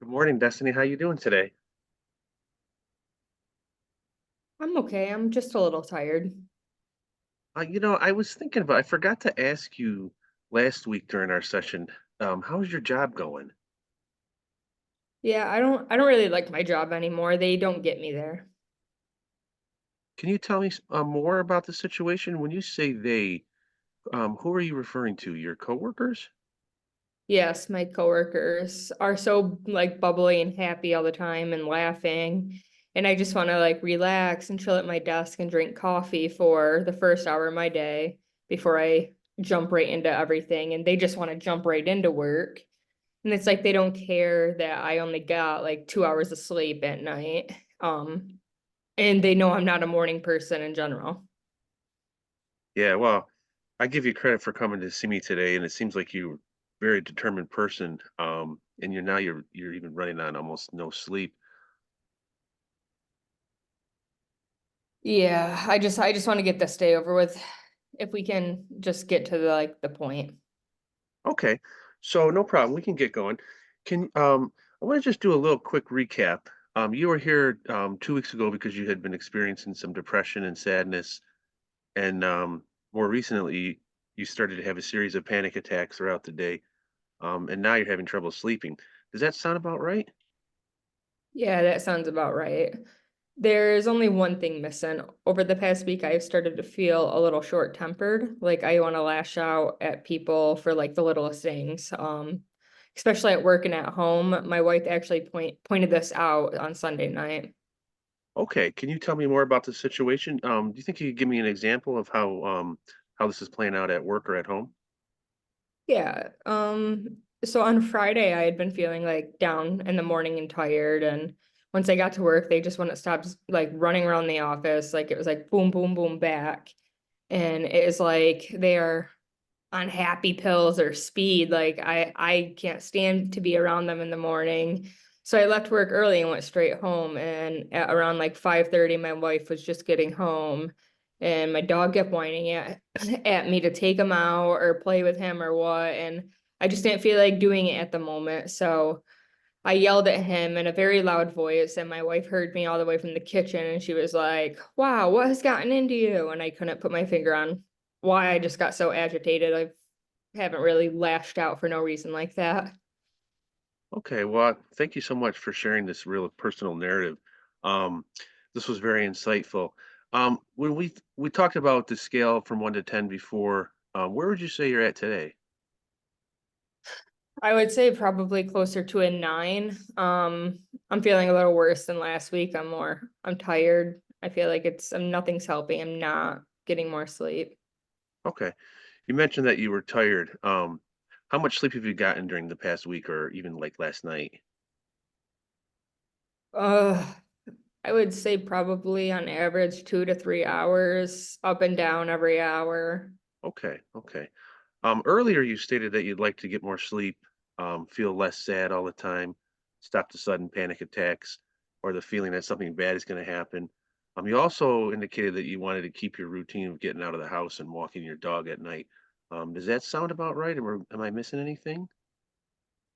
Good morning, Destiny. How you doing today? I'm okay. I'm just a little tired. I was thinking I forgot to ask you last week during our session, how's your job going? Yeah, I don't really like my job anymore. They don't get me there. Can you tell me more about the situation? When you say they, who are you referring to? Your coworkers? Yes, my coworkers are so like bubbly and happy all the time and laughing. And I just want to like relax and chill at my desk and drink coffee for the first hour of my day before I jump right into everything. And they just want to jump right into work. And it's like they don't care that I only got like 2 hours of sleep at night. And they know I'm not a morning person in general. Yeah, well, I give you credit for coming to see me today, and it seems like you're a very determined person. And you're even running on almost no sleep. Yeah, I just want to get this day over with. If we can just get to the point. Okay, so no problem. We can get going. Can I want to just do a little quick recap. You were here 2 weeks ago because you had been experiencing some depression and sadness, and more recently, you started to have a series of panic attacks throughout the day, and now you're having trouble sleeping. Does that sound about right? Yeah, that sounds about right. There's only one thing missing. Over the past week, I've started to feel a little short-tempered. Like I want to lash out at people for like the littlest things. Especially at work and at home. My wife actually pointed this out on Sunday night. Okay, can you tell me more about the situation? Do you think you could give me an example of how this is playing out at work or at home? Yeah. So on Friday I had been feeling like down in the morning and tired, and once I got to work, they just wouldn't stop like running around the office. Like it was like boom, boom, boom back. And it is like they are on happy pills or speed. Like I can't stand to be around them in the morning. So I left work early and went straight home. And at around like 5:30, my wife was just getting home. And my dog kept whining at me to take him out or play with him or what. And I just didn't feel like doing it at the moment. So I yelled at him in a very loud voice, and my wife heard me all the way from the kitchen, and she was like, "Wow, what has gotten into you?" And I couldn't put my finger on why I just got so agitated. I haven't really lashed out for no reason like that. Okay, well, thank you so much for sharing this real personal narrative. Um, this was very insightful. When we talked about the scale from 1 to 10 before, where would you say you're at today? I would say probably closer to a 9. I'm feeling a little worse than last week. I'm tired. I feel like nothing's helping. I'm not getting more sleep. Okay, you mentioned that you were tired. How much sleep have you gotten during the past week, or even like last night? Uh, I would say probably on average 2 to 3 hours, up and down every hour. Okay, okay. Earlier you stated that you'd like to get more sleep, feel less sad all the time, stop the sudden panic attacks, or the feeling that something bad is going to happen. You also indicated that you wanted to keep your routine of getting out of the house and walking your dog at night. Does that sound about right? Am I missing anything?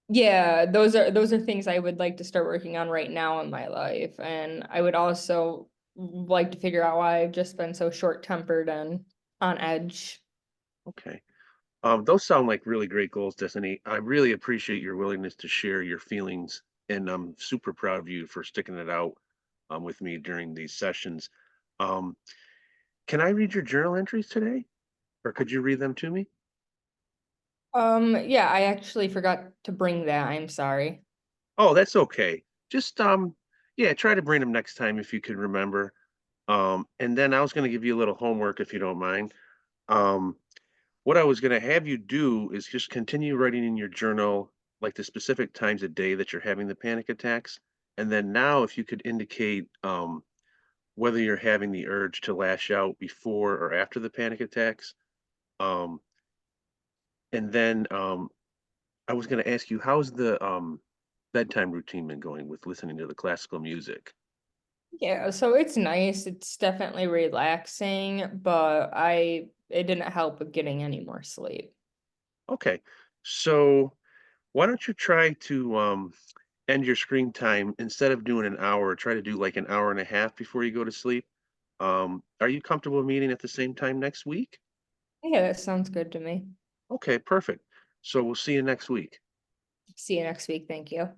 Yeah, those are things I would like to start working on right now in my life. And I would also like to figure out why I've just been so short-tempered and on edge. Okay. Those sound like really great goals, Destiny. I really appreciate your willingness to share your feelings, and I'm super proud of you for sticking it out with me during these sessions. Um, can I read your journal entries today? Or could you read them to me? Yeah, I actually forgot to bring that. I'm sorry. Oh, that's okay. Just yeah, try to bring them next time if you can remember. And then I was going to give you a little homework if you don't mind. Um, what I was going to have you do is just continue writing in your journal like the specific times a day that you're having the panic attacks. And then now if you could indicate whether you're having the urge to lash out before or after the panic attacks. Um, and then I was gonna ask you, how's the, bedtime routine been going with listening to the classical music? Yeah, so it's nice. It's definitely relaxing, but it didn't help with getting any more sleep. Okay, so why don't you try to, end your screen time instead of doing an hour, try to do like an hour and a half before you go to sleep. Are you comfortable meeting at the same time next week? Yeah, that sounds good to me. Okay, perfect. So we'll see you next week. See you next week. Thank you.